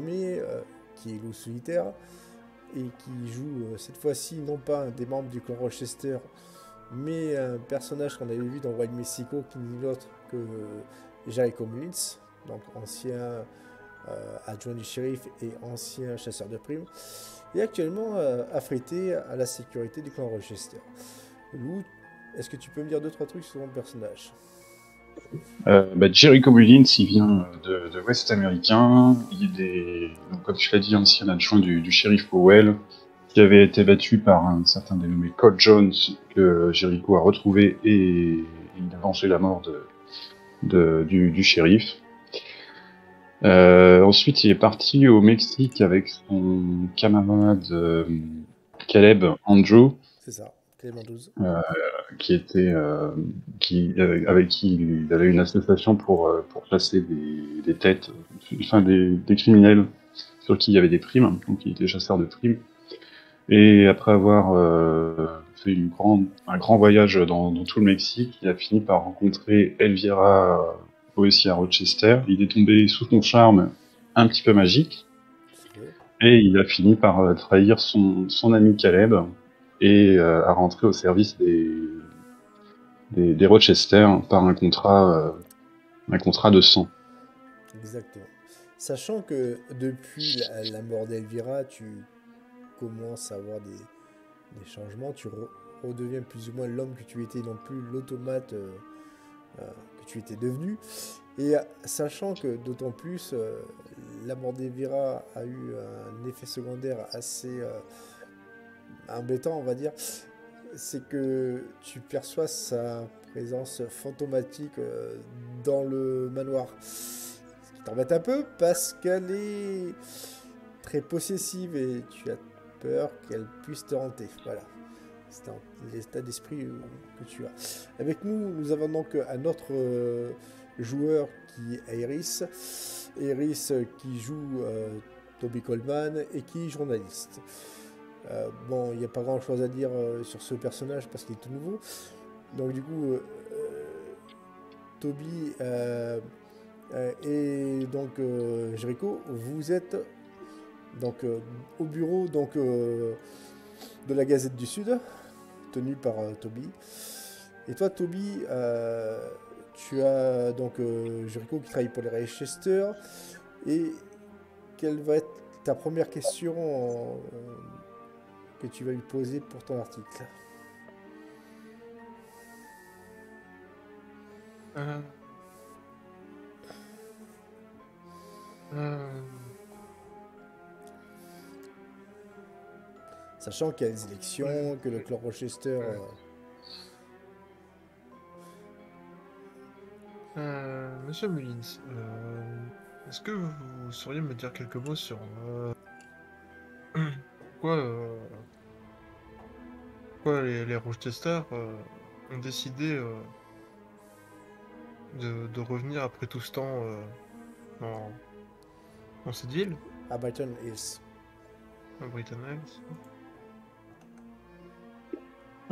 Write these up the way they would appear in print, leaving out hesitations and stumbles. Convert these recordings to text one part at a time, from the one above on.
premier, qui est loup solitaire, et qui joue cette fois-ci non pas un des membres du clan Rochester, mais un personnage qu'on avait vu dans Wild Mexico, qui n'est autre que Jericho Mullins, donc ancien adjoint du shérif et ancien chasseur de primes, et actuellement affrété à la sécurité du clan Rochester. Lou, est-ce que tu peux me dire deux trois trucs sur ton personnage? Jericho Mullins, il vient de l'Ouest américain. Il est, donc, comme tu l'as dit, ancien adjoint du shérif Powell, qui avait été battu par un certain dénommé Cole Jones, que Jericho a retrouvé et il a vengé la mort du shérif. Ensuite, il est parti au Mexique avec son camarade Caleb Andrew, C'est ça, Clément 12. euh, qui était, avec qui il avait une association pour placer des têtes, enfin des criminels sur qui il y avait des primes, donc il était chasseur de primes. Et après avoir fait un grand voyage dans tout le Mexique, il a fini par rencontrer Elvira aussi à Rochester. Il est tombé sous son charme un petit peu magique, Ok. et il a fini par trahir son ami Caleb et à rentrer au service des Rochester par un contrat de sang. Exactement. Sachant que depuis la mort d'Elvira, tu commences à avoir des changements, tu redeviens plus ou moins l'homme que tu étais, non plus l'automate que tu étais devenu. Et sachant que d'autant plus, la mort d'Elvira a eu un effet secondaire assez embêtant, on va dire, c'est que tu perçois sa présence fantomatique dans le manoir. Ce qui t'embête un peu parce qu'elle est très possessive et tu as peur qu'elle puisse te hanter. Voilà. C'est l'état d'esprit que tu as. Avec nous, nous avons donc un autre joueur qui est Iris. Iris qui joue Toby Coleman et qui est journaliste. Bon, il n'y a pas grand chose à dire sur ce personnage parce qu'il est tout nouveau. Donc du coup, Toby et donc Jericho, vous êtes donc au bureau de la Gazette du Sud, tenu par Toby. Et toi, Toby, tu as donc Jericho qui travaille pour les Rochester. Et quelle va être ta première question que tu vas lui poser pour ton article? Euh, euh, Sachant qu'il y a des ouais, élections, que le clan Rochester... ouais. Monsieur Mullins, est-ce que vous sauriez me dire quelques mots sur pourquoi, pourquoi les Rochester ont décidé de revenir après tout ce temps dans, dans cette ville, à Brighton Hills. à Britton Hills?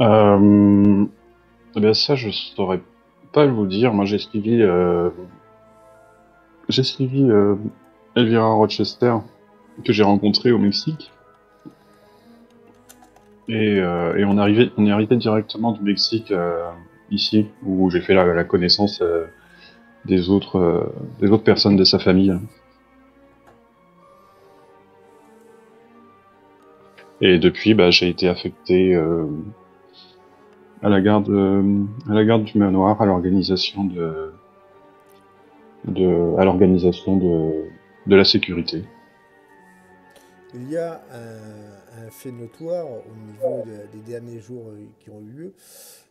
Euh, eh bien ça, je saurais pas vous dire. Moi, j'ai suivi Elvira Rochester que j'ai rencontrée au Mexique, et on est arrivé directement du Mexique ici, où j'ai fait la connaissance des autres euh, des autres personnes de sa famille. Et depuis, j'ai été affecté à la garde du manoir, à l'organisation de la sécurité. Il y a un fait notoire au niveau des derniers jours qui ont eu lieu,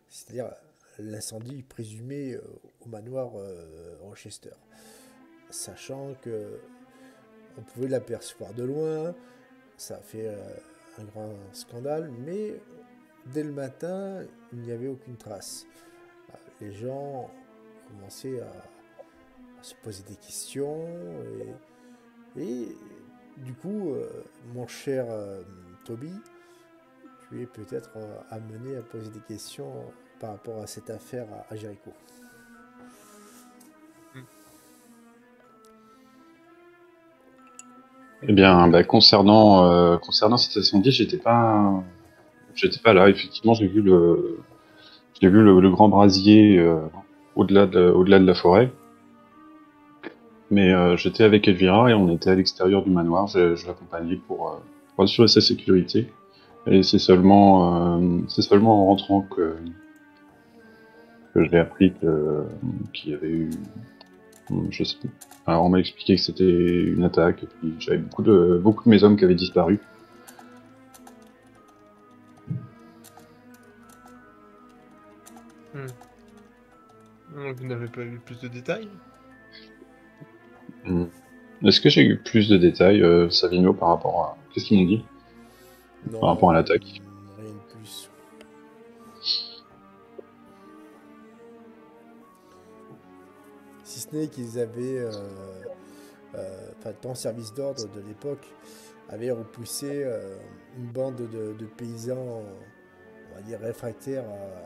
c'est-à-dire l'incendie présumé au manoir Rochester. Sachant que on pouvait l'apercevoir de loin, ça a fait un grand scandale, mais dès le matin, il n'y avait aucune trace. Les gens commençaient à se poser des questions et du coup, mon cher Toby, tu es peut-être amené à poser des questions par rapport à cette affaire à Jericho. Hmm. Eh bien, bah, concernant cette incendie, j'étais pas là. Effectivement, j'ai vu le grand brasier au-delà de la forêt. Mais j'étais avec Elvira et on était à l'extérieur du manoir. Je l'accompagnais pour assurer sa sécurité. Et c'est seulement en rentrant que j'ai appris qu'il y avait eu, je sais pas. Alors on m'a expliqué que c'était une attaque et puis j'avais beaucoup de mes hommes qui avaient disparu. Hmm. Vous n'avez pas eu plus de détails? Hmm. Est-ce que j'ai eu plus de détails, Savino, par rapport à... Qu'est-ce qu'ils m'ont dit par Non, rapport à l'attaque? rien de plus. Si ce n'est qu'ils avaient, enfin, ton service d'ordre de l'époque avait repoussé une bande de paysans, on va dire réfractaires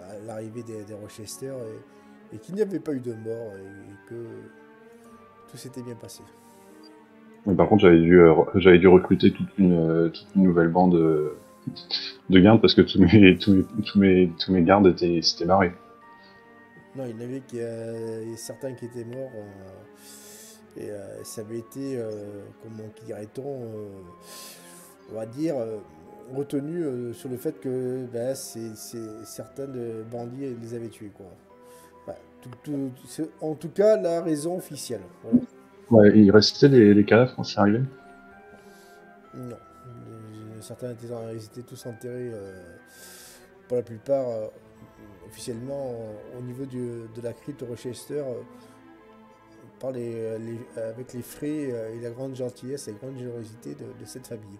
à l'arrivée des Rochester et qu'il n'y avait pas eu de mort et que tout s'était bien passé. Mais par contre, j'avais dû recruter toute une nouvelle bande de gardes parce que tous mes gardes s'étaient barrés. Non, il y en avait certains qui étaient morts et ça avait été, comment dirait-on, on va dire, retenu sur le fait que ben, certains de bandits les avaient tués. Quoi. Enfin, c'est en tout cas la raison officielle. Voilà. Ouais, il restait les cadavres quand je suis arrivé. Non. Certains ils étaient tous enterrés, pour la plupart, officiellement, au niveau de la crypte Rochester, par avec les frais et la grande gentillesse et la grande générosité de cette famille.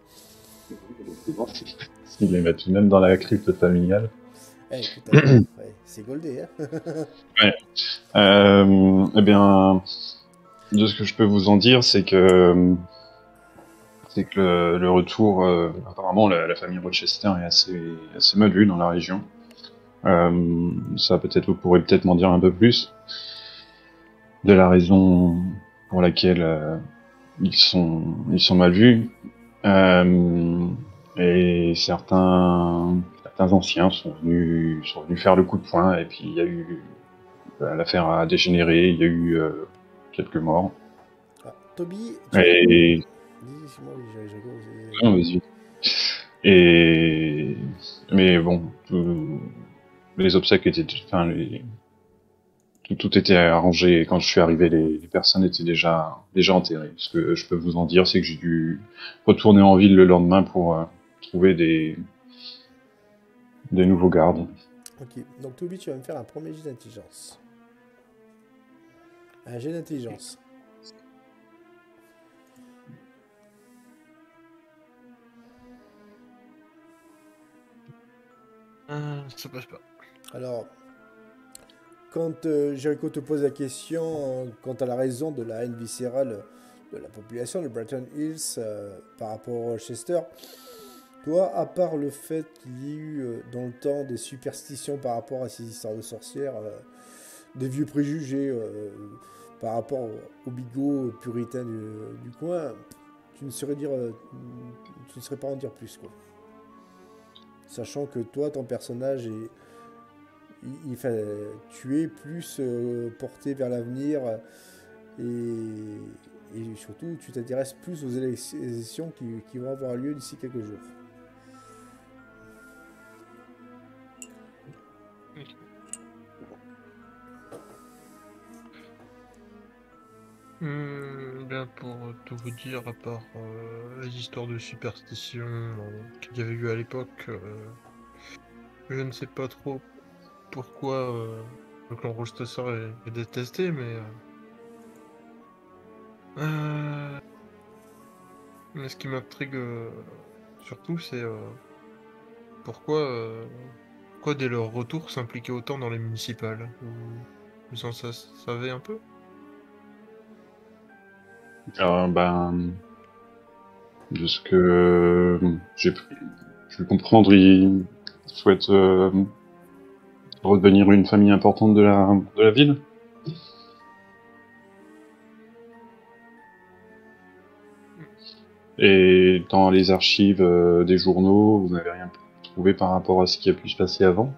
Ils les mettent même dans la crypte familiale. Tout à fait. Ouais, c'est goldé, hein. Ouais. Eh bien, de ce que je peux vous en dire, c'est que le retour, apparemment, la famille Rochester est assez mal vue dans la région. Ça peut-être, vous pourrez peut-être m'en dire un peu plus de la raison pour laquelle ils sont mal vus. Et certains anciens sont venus faire le coup de poing et puis il y a eu l'affaire a dégénéré, il y a eu quelques morts. Ah, Toby, Et dis-moi, oui, non, vas-y. Et mais bon, les obsèques étaient, enfin tout était arrangé. Et quand je suis arrivé, les personnes étaient déjà enterrées. Ce que je peux vous en dire, c'est que j'ai dû retourner en ville le lendemain pour trouver des nouveaux gardes. Ok, donc Toby, tu vas me faire un premier jet d'intelligence. Un jet d'intelligence. Ça passe pas. Alors, quand Jericho te pose la question quant à la raison de la haine viscérale de la population de Bretton Hills par rapport au Rochester, toi, à part le fait qu'il y ait eu dans le temps des superstitions par rapport à ces histoires de sorcières, des vieux préjugés par rapport aux bigots puritains du coin, tu ne saurais dire, tu ne saurais pas en dire plus, quoi. Sachant que toi, ton personnage est, enfin, tu es plus porté vers l'avenir et surtout tu t'intéresses plus aux élections qui vont avoir lieu d'ici quelques jours. Bien pour tout vous dire, à part les histoires de superstition qu'il y avait eu à l'époque, je ne sais pas trop pourquoi le clan Rochester est détesté, euh, mais ce qui m'intrigue surtout, c'est pourquoi dès leur retour s'impliquer autant dans les municipales. Vous en savez un peu? Ben, de ce que j'ai pu comprendre, ils souhaitent redevenir une famille importante de la ville. Et dans les archives des journaux, vous n'avez rien trouvé par rapport à ce qui a pu se passer avant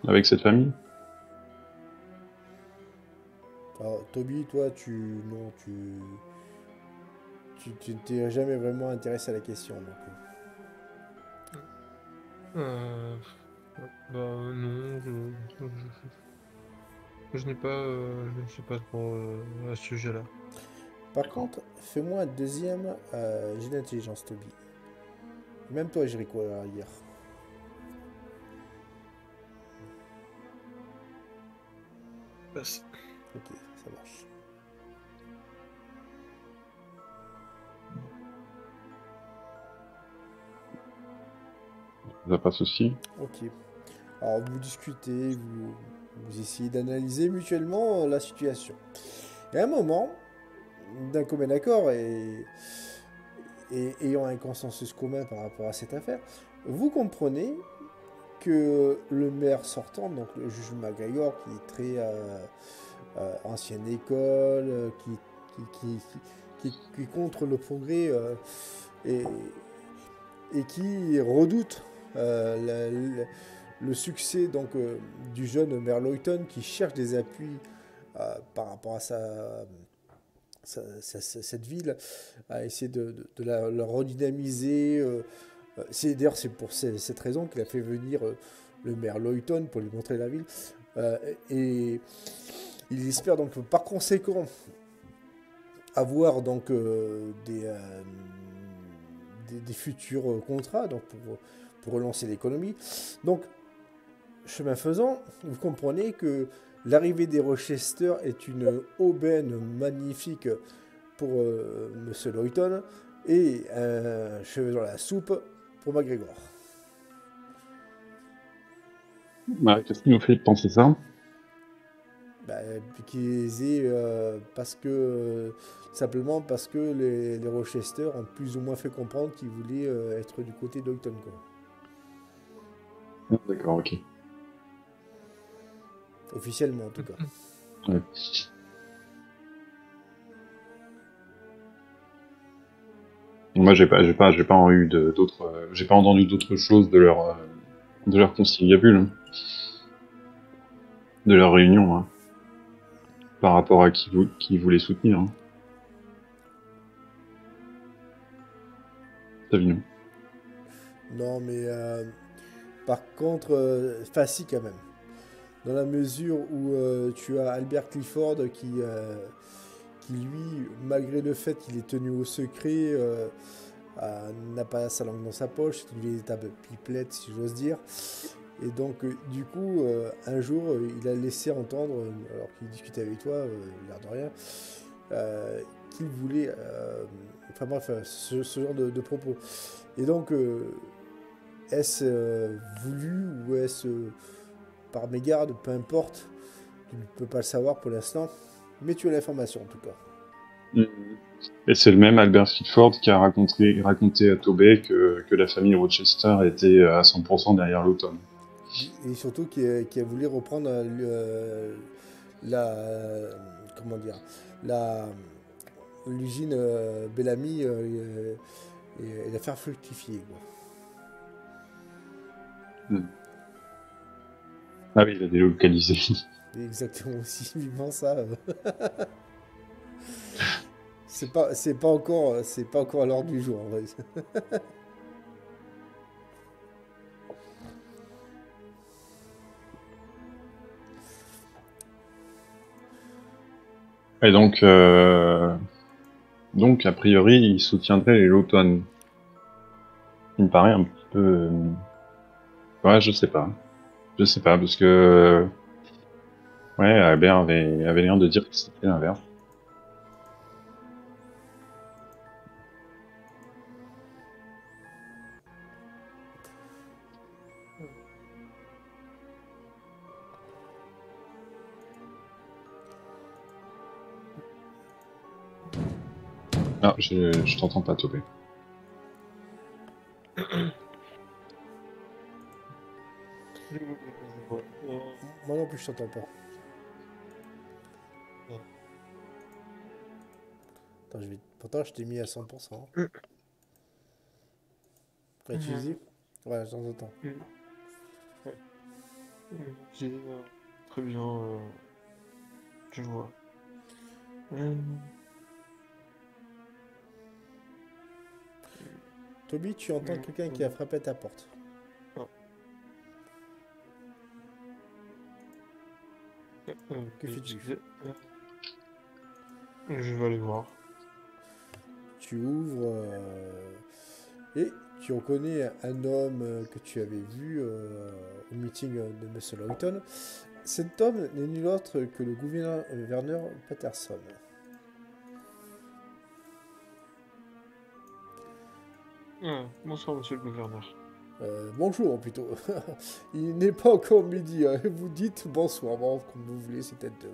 avec cette famille? Alors, Toby, toi, non, tu t'es jamais vraiment intéressé à la question. Donc, Euh, Bah non, je n'ai pas, je ne sais pas trop à ce sujet-là. par contre, fais-moi un deuxième jet d'intelligence, Toby. Même toi, j'ai quoi hier. Bah, Ok, ça marche. Ça passe aussi. Ok. Alors, vous discutez, vous essayez d'analyser mutuellement la situation. Et à un moment, d'un commun accord et ayant un consensus commun par rapport à cette affaire, vous comprenez que le maire sortant, donc le juge McGregor, qui est très ancienne école, qui est contre le progrès et, et qui redoute le succès donc, du jeune maire Lawton qui cherche des appuis par rapport à cette ville, à essayer de la redynamiser. D'ailleurs, c'est pour cette raison qu'il a fait venir le maire Lawton pour lui montrer la ville. Et il espère donc par conséquent avoir donc des futurs contrats donc pour relancer l'économie. Donc, chemin faisant, vous comprenez que l'arrivée des Rochester est une aubaine magnifique pour Monsieur Lawton et un cheveu dans la soupe pour McGregor. Ouais, qu'est-ce qui nous fait penser ça? Bah, qu'ils aient, parce que simplement parce que les Rochester ont plus ou moins fait comprendre qu'ils voulaient être du côté de Lawton, quoi. Ah, d'accord, ok. Officiellement en tout cas. Ouais. Moi, j'ai pas eu d'autres, j'ai pas entendu d'autres choses de leur conciliabule, hein, de leur réunion, hein, par rapport à qui voulait soutenir, hein. Savignon. Non, mais par contre, enfin si quand même. Dans la mesure où tu as Albert Clifford qui lui, malgré le fait qu'il est tenu au secret, n'a pas sa langue dans sa poche, c'est une véritable pipelette si j'ose dire. Et donc du coup, un jour, il a laissé entendre, alors qu'il discutait avec toi, l'air de rien, qu'il voulait, enfin bref, ce genre de propos. Et donc, est-ce voulu ou est-ce par mégarde, peu importe, tu ne peux pas le savoir pour l'instant, mais tu as l'information en tout cas. Mhm. Et c'est le même Albert Clifford qui a raconté à Tobey que la famille Rochester était à 100% derrière l'automne. Et surtout qui a voulu reprendre la, comment dire, la, l'usine Bellamy et la faire fructifier, quoi. Mhm. Ah oui, il a délocalisé. Et exactement aussi vivement ça. C'est pas encore à l'ordre du jour en vrai. Et donc, a priori, il soutiendrait les Lawton. Il me paraît un petit peu... Ouais, je sais pas. Je sais pas, parce que... Ouais, Albert avait l'air de dire que c'était l'inverse. Ah, je t'entends pas, Tobé. Moi non plus je t'entends pas. Attends, je vais te Pourtant, je t'ai mis à 100%. Mm. Utilisé? Ouais, de temps en temps. Mm. Ouais. Ok, très bien, je vois. Euh, Toby, tu entends quelqu'un qui a frappé à ta porte. ah, Que fais-tu? excusez, je vais aller voir. Tu ouvres et tu reconnais un homme que tu avais vu au meeting de Monsieur Lawton. Cet homme n'est nul autre que le gouverneur Werner Patterson. Bonsoir, monsieur le gouverneur. Bonjour plutôt. Il n'est pas encore midi. Hein. Vous dites bonsoir, bon, comme vous voulez, c'est peut-être.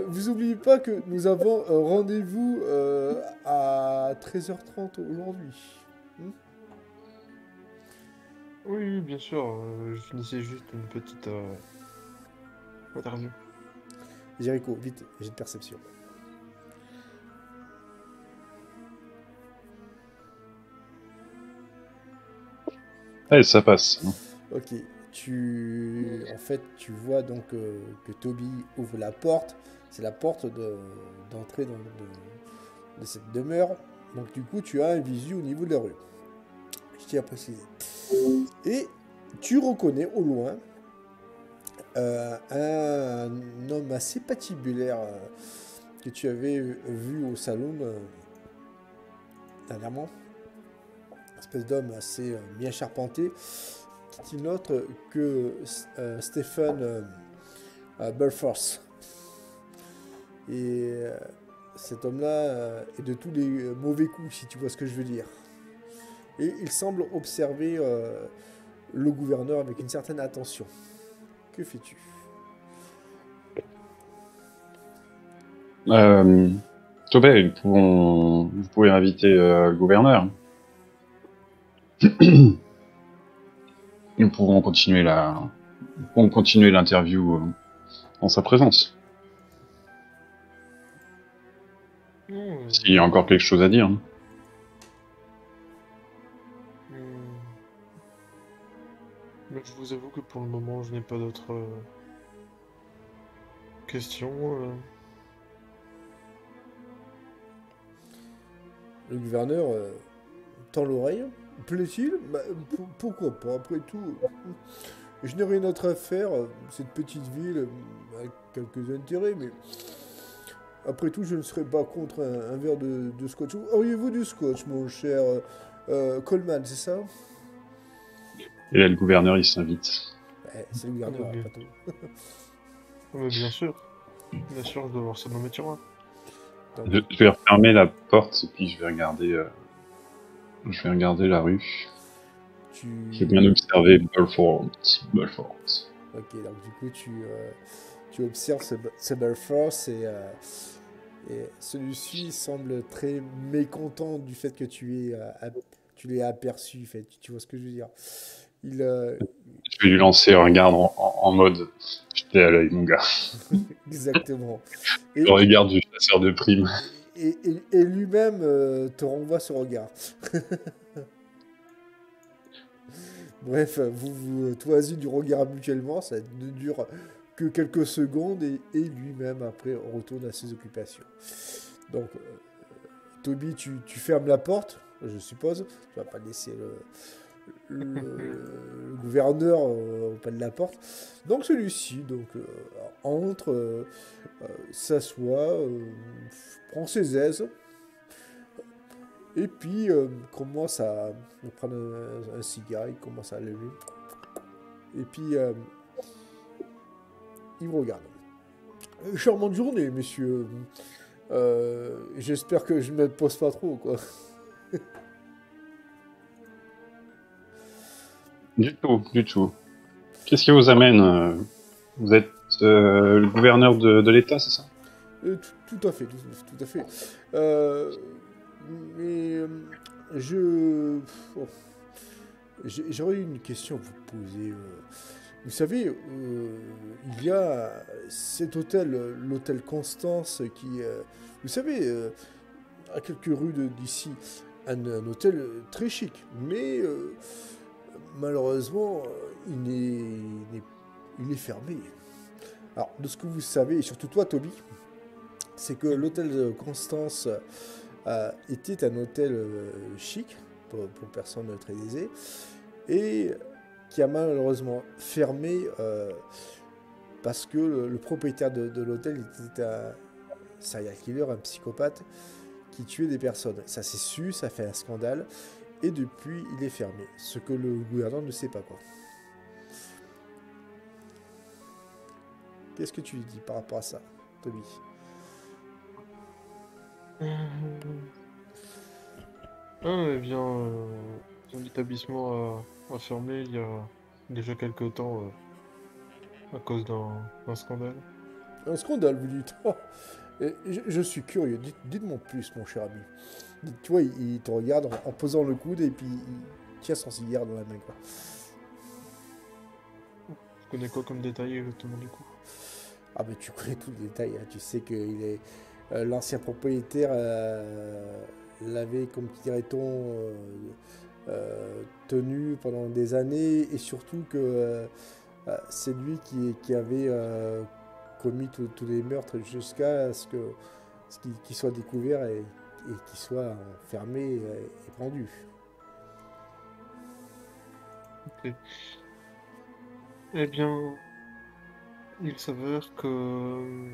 Vous oubliez pas que nous avons un rendez-vous à 13h30 aujourd'hui. Hmm. Oui, bien sûr, je finissais juste une petite interview. Jericho, vite, j'ai de perception. Allez, ça passe. Ok, en fait, tu vois donc que Toby ouvre la porte. C'est la porte d'entrée de cette demeure. Donc du coup, tu as un visu au niveau de la rue. Je tiens à préciser. Et tu reconnais au loin un homme assez patibulaire que tu avais vu au salon dernièrement. Une espèce d'homme assez bien charpenté, qui n'est autre que Stephen Belfors. Et cet homme-là est de tous les mauvais coups, si tu vois ce que je veux dire. Et il semble observer le gouverneur avec une certaine attention. Que fais-tu? Tobey, vous pouvez inviter le gouverneur. Nous pourrons continuer l'interview en sa présence. S'il y a encore quelque chose à dire. Mais je vous avoue que pour le moment, je n'ai pas d'autres questions. Le gouverneur tend l'oreille. Plaît-il? Bah, pourquoi pas? Après tout, je n'ai rien d'autre à faire. Cette petite ville a quelques intérêts, mais après tout, je ne serais pas contre un verre de scotch. Auriez-vous du scotch, mon cher Coleman, c'est ça? Et là, le gouverneur, il s'invite. C'est le gouverneur, Ok. pas tout. Mais bien sûr, je dois voir ça dans mes tiroirs. Je vais refermer la porte et puis je vais regarder la rue. J'ai bien observé Belfort. Ok, donc du coup, tu observes ce Belfort et celui-ci semble très mécontent du fait que tu l'aies aperçu. Fait. Tu vois ce que je veux dire? Je vais lui lancer un regard en mode je t'ai à l'œil, mon gars. Exactement. Le regard du chasseur de primes. Et lui-même te renvoie ce regard. Bref, vous toisez du regard mutuellement, ça ne dure que quelques secondes et lui-même après retourne à ses occupations. Donc, Toby, tu fermes la porte, je suppose. Tu vas pas laisser le gouverneur au pas de la porte. Donc celui-ci entre, s'assoit, prend ses aises. Et puis, commence à prendre un cigare, il commence à lever. Et puis, il me regarde. Charmante journée, messieurs. J'espère que je ne me pose pas trop, quoi. Du tout. Qu'est-ce qui vous amène Vous êtes le gouverneur de l'État, c'est ça? Tout à fait. Mais j'aurais une question à vous poser. Vous savez, il y a cet hôtel, l'hôtel Constance, qui, vous savez, à quelques rues d'ici un hôtel très chic, mais malheureusement, il est fermé. Alors, de ce que vous savez, et surtout toi, Toby, c'est que l'hôtel de Constance était un hôtel chic pour personnes très aisées et qui a malheureusement fermé parce que le propriétaire de l'hôtel était un serial killer, un psychopathe qui tuait des personnes. Ça s'est su, ça fait un scandale et depuis il est fermé. Ce que le gouvernement ne sait pas quoi. Qu'est-ce que tu dis par rapport à ça, Toby? Eh bien, son établissement a fermé il y a déjà quelques temps à cause d'un scandale. Un scandale, vous dites. Oh, je suis curieux. Dites-moi plus, mon cher ami. Tu vois, il te regarde en posant le coude et puis il tient son cigare dans la main, quoi. Tu connais quoi comme détail exactement du coup? Ah, mais tu connais tout le détail, hein. Tu sais qu'il est l'ancien propriétaire l'avait, comme dirait-on, tenu pendant des années et surtout que c'est lui qui avait commis tous les meurtres jusqu'à qu'il soit découvert et qu'il soit enfermé et pendu. Ok. Eh bien, il s'avère que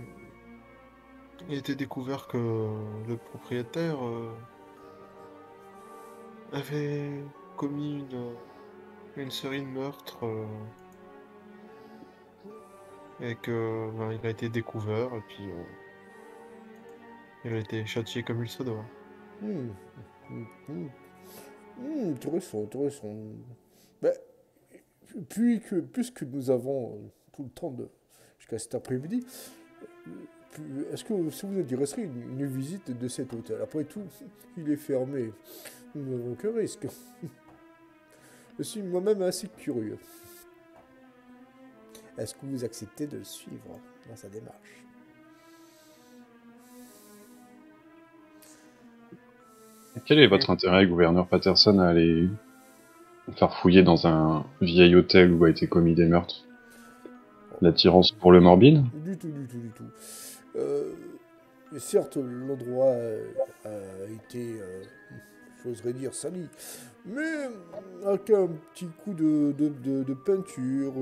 il a été découvert que le propriétaire avait commis une série de meurtres et que ben, il a été découvert et puis il a été châtié comme il se doit. Hmm, hmm, hmm. Intéressant, intéressant. Ben, puisque nous avons tout le temps jusqu'à cet après-midi, est-ce que ça vous intéresserait une visite de cet hôtel? Après tout, il est fermé. Nous n'avons aucun risque. Je suis moi-même assez curieux. Est-ce que vous acceptez de le suivre dans sa démarche? Quel est votre intérêt, gouverneur Patterson, à aller faire fouiller dans un vieil hôtel où a été commis des meurtres? L'attirance pour le morbide? Du tout, du tout, du tout. Et certes, l'endroit a été, j'oserais dire, sali, mais avec un petit coup de peinture,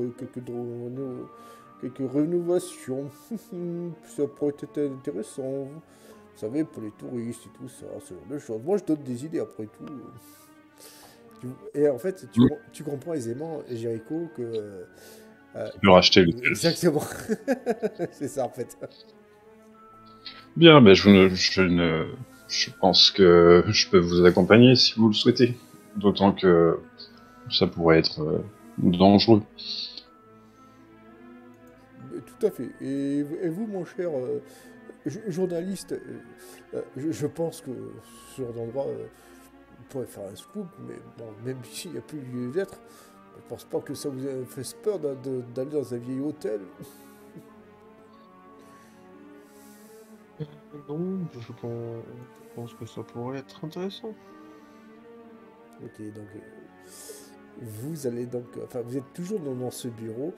quelques rénovations, ça pourrait être intéressant. Vous savez, pour les touristes et tout ça, ce genre de choses. Moi, je donne des idées après tout. Et en fait, tu comprends aisément, Jericho, que... Tu peux racheter l'hôtel. exactement. C'est ça, en fait. Bien, mais je pense que je peux vous accompagner si vous le souhaitez. D'autant que ça pourrait être dangereux. Tout à fait. Et vous, mon cher journaliste, je pense que ce genre d'endroit pourrait faire un scoop, mais bon, même s'il n'y a plus lieu d'être, je pense pas que ça vous ait fait peur d'aller dans un vieil hôtel. Non, je pense que ça pourrait être intéressant. Ok, donc vous allez donc, enfin, vous êtes toujours dans ce bureau.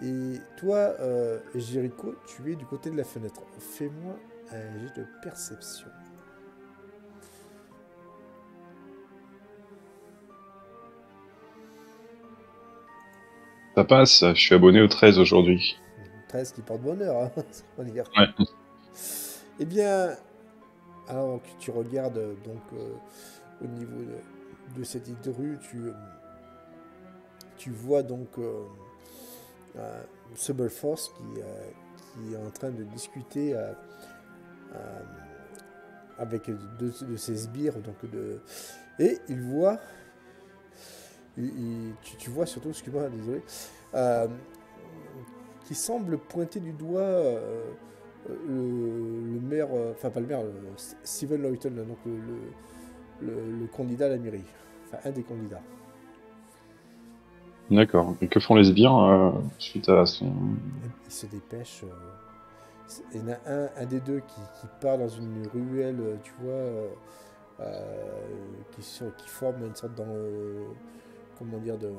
Et toi, Jericho, tu es du côté de la fenêtre. Fais-moi un jet de perception. Ça passe, je suis abonné au 13 aujourd'hui. 13 qui porte bonheur, hein, on va dire. Ouais. Eh bien, alors que tu regardes donc au niveau de cette rue, tu vois donc Subble Force qui est en train de discuter avec deux de ses sbires. Et il voit, tu vois surtout, excuse-moi, désolé, qui semble pointer du doigt le maire, enfin pas le maire, Steven Lawton, donc le candidat à la mairie, enfin un des candidats. D'accord. Et que font les sbires suite à son... Il se dépêche, Il y en a un des deux qui part dans une ruelle, tu vois, qui forme une sorte comment dire, de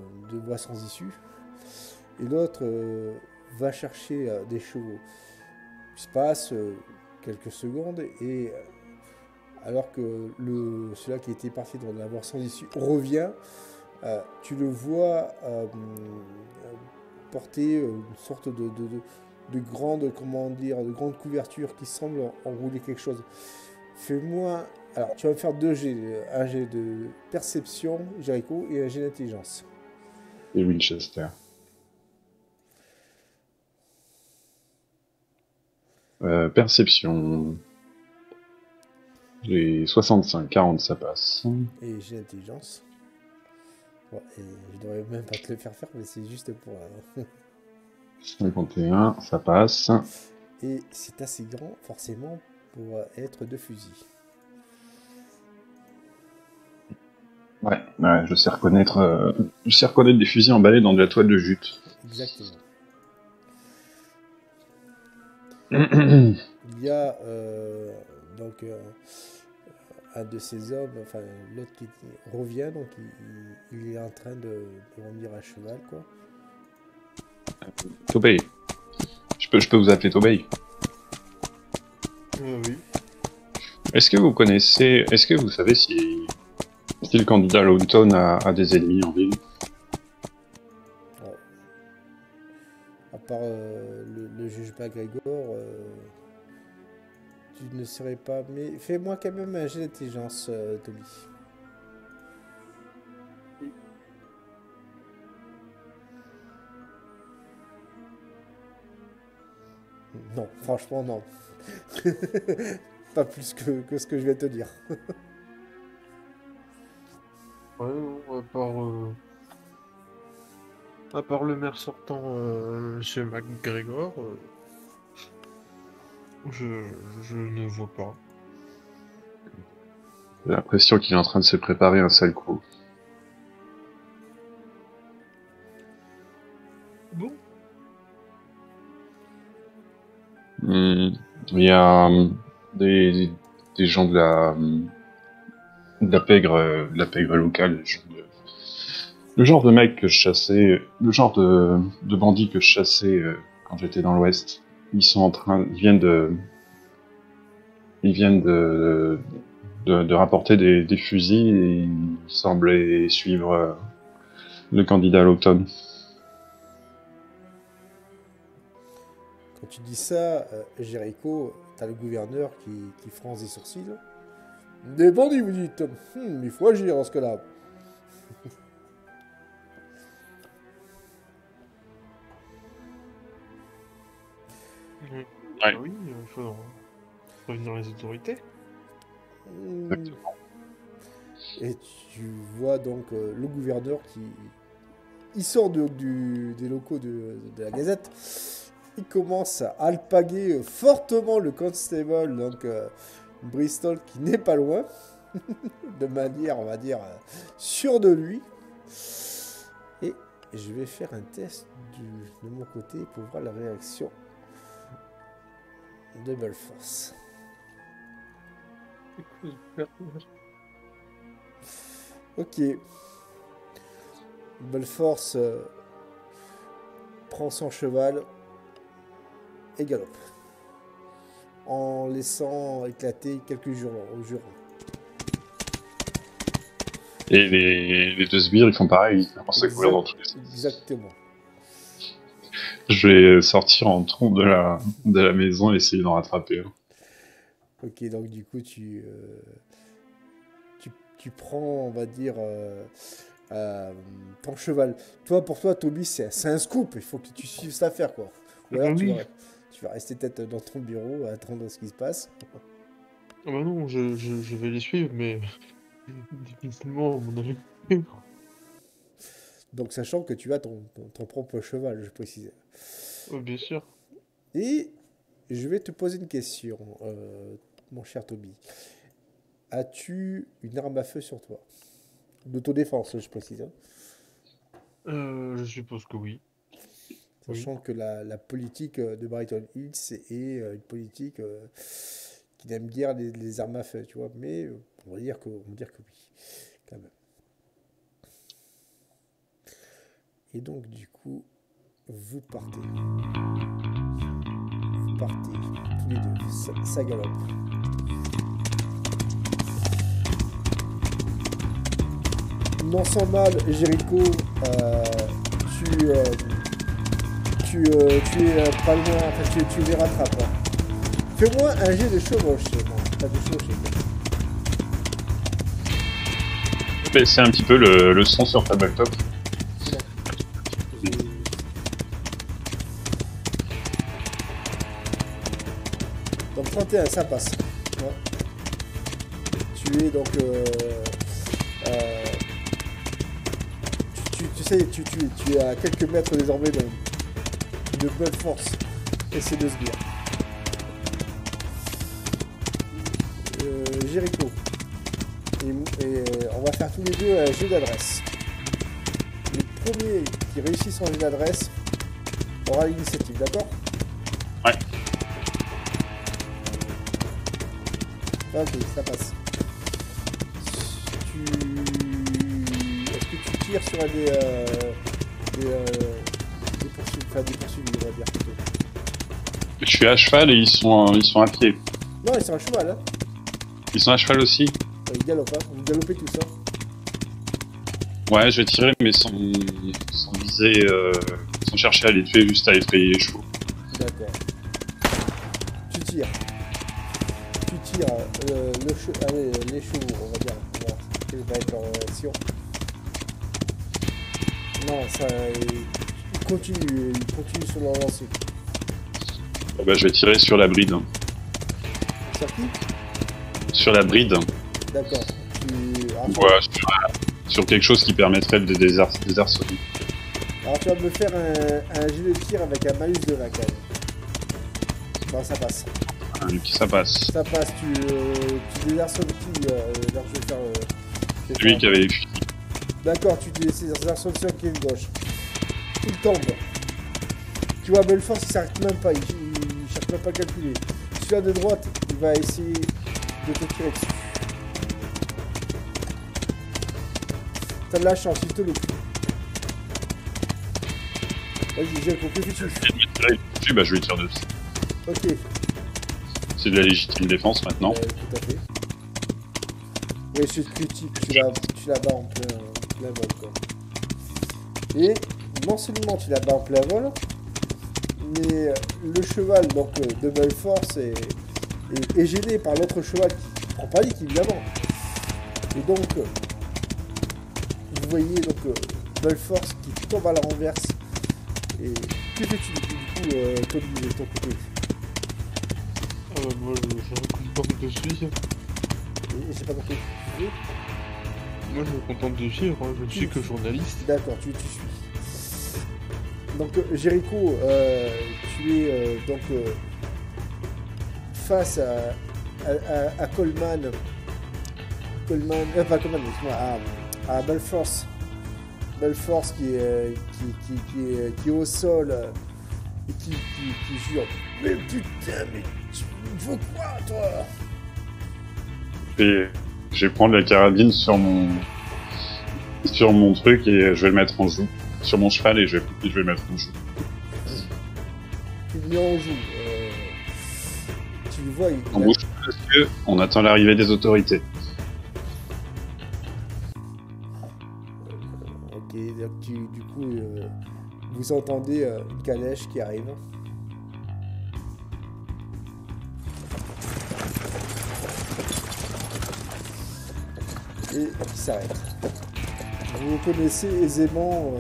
voie sans issue. Et l'autre va chercher des chevaux. Il se passe quelques secondes et alors que celui-là qui était parti dans la voie sans issue revient, tu le vois porter une sorte de grande, comment dire, de grande couverture qui semble enrouler quelque chose. Fais-moi. Alors, tu vas me faire deux jets. Un jet de perception, Jericho, et un jet d'intelligence. Et Winchester. Perception. J'ai 65, 40, ça passe. Et jet d'intelligence. Ouais, et je devrais même pas te le faire, mais c'est juste pour. 51, ça passe. Et c'est assez grand, forcément, pour être de fusil. Ouais, je sais reconnaître des fusils emballés dans de la toile de jute. Exactement. Ouais, Il y a donc un de ces hommes, enfin l'autre qui revient, donc il est en train de revenir à cheval, quoi. Tobey. Je peux vous appeler Tobey. Oui. Est-ce que vous savez si le candidat Lawton a des ennemis en ville? Alors, à part le juge McGregor, tu ne saurais pas. Mais fais-moi quand même un jet d'intelligence, Toby. Non, franchement, non. Pas plus que ce que je vais te dire. Ouais, non, à part le maire sortant, chez McGregor, je ne vois pas. J'ai l'impression qu'il est en train de se préparer un sale coup. Bon. Il y a des gens de la pègre locale. Le genre de mec que je chassais, le genre de bandits que je chassais quand j'étais dans l'Ouest, ils viennent de rapporter des fusils et ils semblaient suivre le candidat à l'automne. Quand tu dis ça, Jericho, t'as le gouverneur qui fronce des sourcils. Des bandits, vous dites. Il faut agir en ce cas-là. Ouais. Ouais. Oui, il faut prévenir les autorités. Exactement. Et tu vois donc le gouverneur il sort des locaux de la Gazette. Il commence à alpaguer fortement le constable, donc Bristol, qui n'est pas loin, de manière, on va dire, sûre de lui. Et je vais faire un test de mon côté pour voir la réaction de Belforce. Ok. Belforce prend son cheval et galope, en laissant éclater quelques jurons. Et les deux sbires, ils font pareil, ils commencent à courir dans tous les sens. Exactement. Je vais sortir en trompe de la maison et essayer d'en rattraper. Ok, donc du coup, tu prends, on va dire, ton cheval. Pour toi, Toby, c'est un scoop. Il faut que tu suives cette affaire, quoi. Ou alors Oui. tu vas rester tête dans ton bureau à attendre ce qui se passe. Ah bah non, je vais les suivre, mais difficilement, à mon avis. Donc, sachant que tu as ton propre cheval, je précise. Bien sûr. Et je vais te poser une question, mon cher Toby. As-tu une arme à feu sur toi? D'autodéfense, je précise. Hein. Je suppose que oui. Sachant que la politique de Brighton Hills est une politique qui n'aime guère les armes à feu, tu vois. Mais on va dire que oui, quand même. Et donc, du coup, vous partez. Vous partez, tous les deux. Ça galope. Non sans mal, Jericho, tu es pas loin, enfin tu les rattrapes. Hein. Fais-moi un jet de chevauche. Non, pas de chevauche. C'est un petit peu le son sur Tabletop. Donc 31, ça passe. Ouais. Tu es donc... tu sais, tu es à quelques mètres désormais de Belforce et ses deux sbires. Jericho. Et on va faire tous les deux un jet d'adresse. Le premier qui réussit son jet d'adresse aura l'initiative, d'accord? Ouais. Ok, ça passe. Est-ce que tu tires sur des poursuivis, on va dire plutôt. Je suis à cheval et ils sont à pied. Non, ils sont à cheval, hein. Ils sont à cheval aussi? Ils galopent, hein. Vous galopez tout ça. Ouais, je vais tirer, mais sans viser, sans chercher à les tuer, juste à effrayer les chevaux. D'accord. Tu tires. Les chevaux, on va dire. Voilà. Quelle va être leur réaction? Non, ça... Ils continuent sur leur lancée. Ah bah, je vais tirer sur la bride. Sur qui? Sur la bride. D'accord. Ouais, sur quelque chose qui permettrait de désarçonner. Alors tu vas me faire un jet de tir avec un malus de 20 quand même. Bon, ça passe. Ça passe. Ça passe, tu désarçonnes qui alors je vais faire... C'est lui qui avait les fusils. D'accord, tu désarçonnes sur qui est gauche. Il tombe. Tu vois, Belforce, il s'arrête même pas, il cherche même pas à calculer. Celui-là de droite, il va essayer de te tirer dessus. T'as de la chance, il te loupe. Vas-y, j'ai compris que tu fais. Bah, je lui tire dessus. Ok. C'est de la légitime défense maintenant. Tout à fait. Oui, c'est critique, tu la bats en plein vol, quoi. Et non seulement tu la bats en plein vol, mais le cheval donc, de Belforce est gêné par l'autre cheval qui prend panique, évidemment. Et donc, vous voyez donc Belforce qui tombe à la renverse. Et que fais-tu du coup, Tony, de ton côté? Moi, je me contente de suivre. Et j'ai pas compris. Moi, je me contente de suivre, hein. Je ne suis que journaliste. D'accord, tu suis. Donc, Jericho, tu es donc face à Coleman. Pas Coleman, excuse-moi, à Belforce. Belforce qui est au sol et qui jure. Mais putain, mais tu veux quoi, toi? Et je vais prendre la carabine sur mon truc et je vais le mettre en joue. Sur mon cheval et je vais le mettre en joue. Tu le mets en joue. Tu le vois, En bouche, parce que on attend l'arrivée des autorités. Ok, donc du coup, vous entendez une calèche qui arrive. Et qui s'arrête. Vous connaissez aisément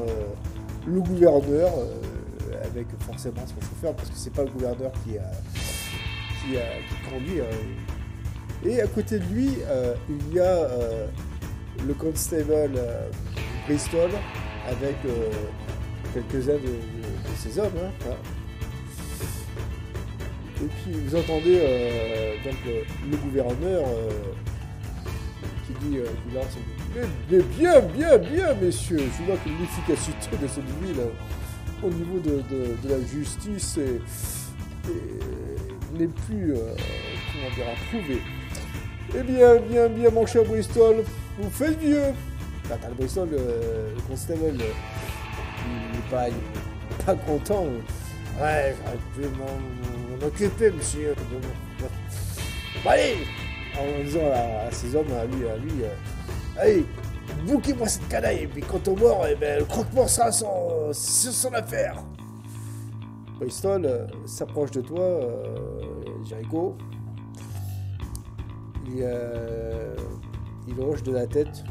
le gouverneur, avec forcément son chauffeur, parce que c'est pas le gouverneur qui conduit. Et à côté de lui, il y a le constable Bristol, avec quelques-uns de ses hommes. Hein. Et puis vous entendez donc le gouverneur qui dit qu'il lance mais bien, messieurs, je vois que l'efficacité de cette ville au niveau de la justice n'est plus comment dire, approuvé. Eh bien, mon cher Bristol, vous faites vieux. Attends, le Bristol, le constable, il n'est pas content. Ouais, je vais m'en occuper, monsieur. Bon, allez, en disant à ces hommes, à lui, allez, bouquez-moi cette canaille, et puis quand on mord, eh ben, le croque-mort sera son affaire. Bristol s'approche de toi, Jericho. Il hoche de la tête,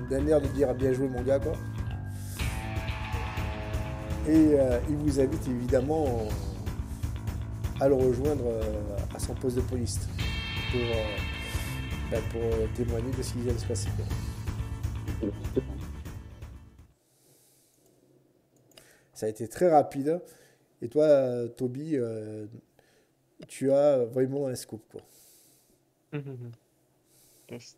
d'un air de dire bien joué mon gars, quoi. Et il vous invite évidemment à le rejoindre à son poste de police pour témoigner de ce qui vient de se passer. Ça a été très rapide. Et toi, Toby, tu as vraiment un scoop, quoi. Yes.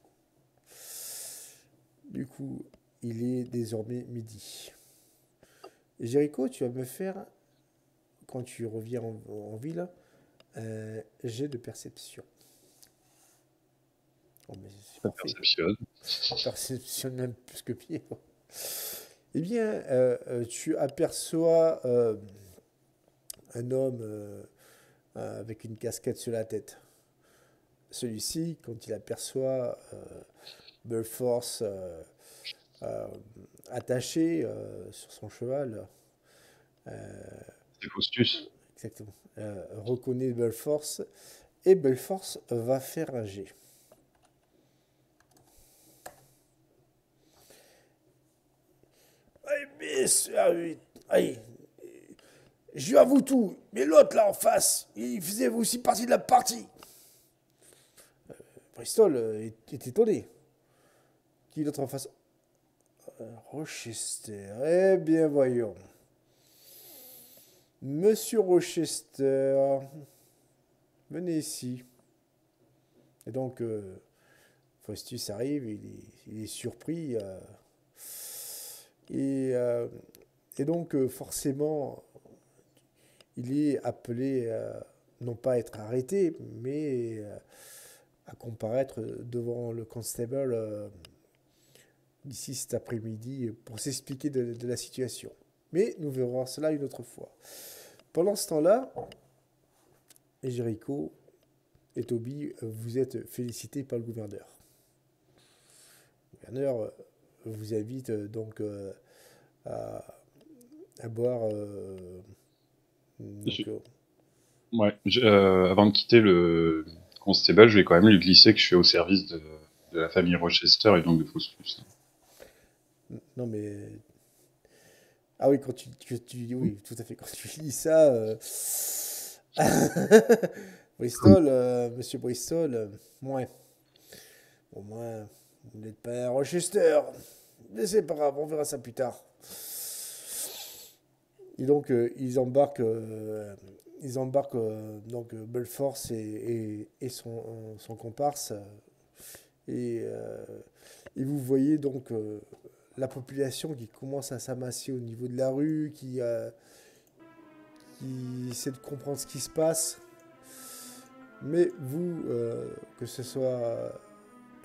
Du coup, il est désormais midi. Et Jericho, tu vas me faire, quand tu reviens en ville, un jet de perception. Oh, mais c'est parfait. Perception. Perception même plus que pied. Eh bien, tu aperçois un homme avec une casquette sur la tête. Celui-ci, quand il aperçoit Belforce attaché sur son cheval, C'est Faustus. exactement, reconnaît Belforce, et Belforce va faire un jet. Allez, je avoue tout, mais l'autre là en face, il faisait aussi partie de la partie. Bristol est étonné. Qui est l'autre en face? Rochester. Eh bien, voyons. Monsieur Rochester, venez ici. Et donc, Faustus arrive, il est surpris. Et donc, forcément, il est appelé, non pas à être arrêté, mais à comparaître devant le constable d'ici cet après-midi pour s'expliquer de la situation. Mais nous verrons cela une autre fois. Pendant ce temps-là, Jericho et Toby, vous êtes félicités par le gouverneur. Le gouverneur vous invite donc à boire. Ouais, avant de quitter le constable, je vais quand même lui glisser que je suis au service de la famille Rochester et donc de Faustus. Non, mais. Ah oui, quand tu oui, tout à fait. Quand tu lis ça. Bristol, monsieur Bristol, ouais. Au moins, vous n'êtes pas un Rochester. Mais c'est pas grave, on verra ça plus tard. Et donc, ils embarquent donc Belforce et son comparse. Et vous voyez donc la population qui commence à s'amasser au niveau de la rue, qui essaie de comprendre ce qui se passe. Mais vous, que ce soit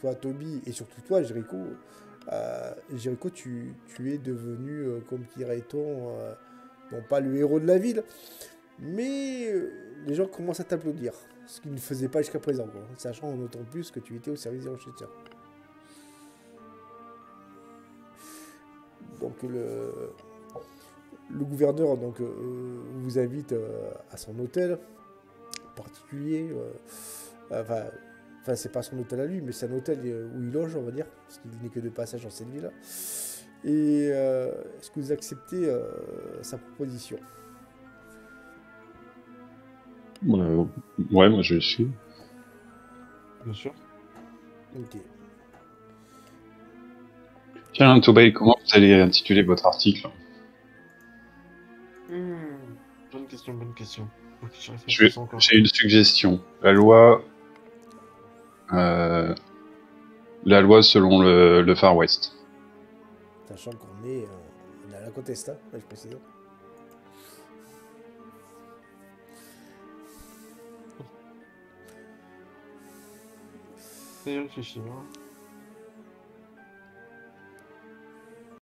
toi, Toby, et surtout toi, Jericho, tu es devenu, comme dirait-on, non pas le héros de la ville, mais les gens commencent à t'applaudir, ce qu'ils ne faisaient pas jusqu'à présent, quoi, sachant en autant plus que tu étais au service des Rochester. Donc le gouverneur donc, vous invite à son hôtel particulier, enfin c'est pas son hôtel à lui, mais c'est un hôtel où il loge, on va dire, parce qu'il n'est que de passage dans cette ville-là. Et est-ce que vous acceptez sa proposition? Ouais, moi je suis. Bien sûr. Ok. Tiens, Tobey, comment vous allez intituler votre article? Bonne question. Faut que je J'ai réfléchisse encore. une suggestion. La loi selon le Far West. Sachant qu'on est On a la Contesta, je précise. C'est réfléchi, hein.